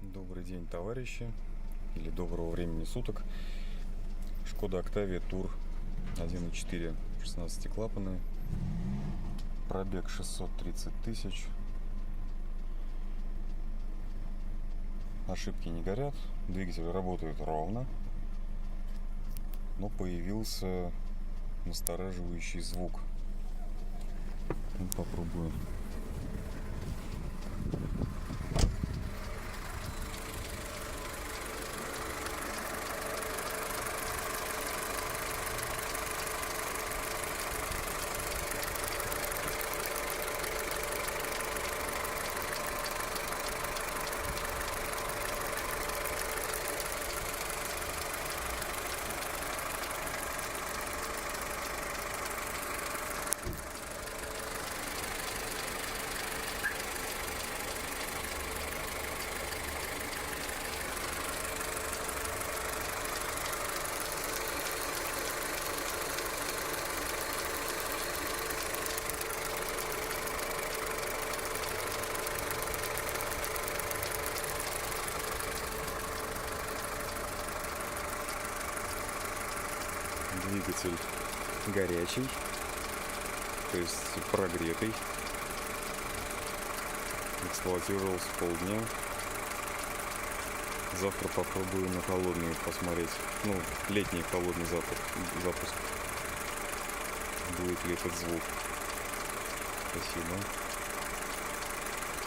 Добрый день, товарищи, или доброго времени суток. Шкода Октавия Тур 1.4, 16-клапанный, пробег 630 тысяч. Ошибки не горят, двигатель работает ровно, но появился настораживающий звук. Попробую. Двигатель горячий, то есть прогретый. Эксплуатировался полдня. Завтра попробую на холодный посмотреть. Летний холодный запуск. Будет ли этот звук. Спасибо.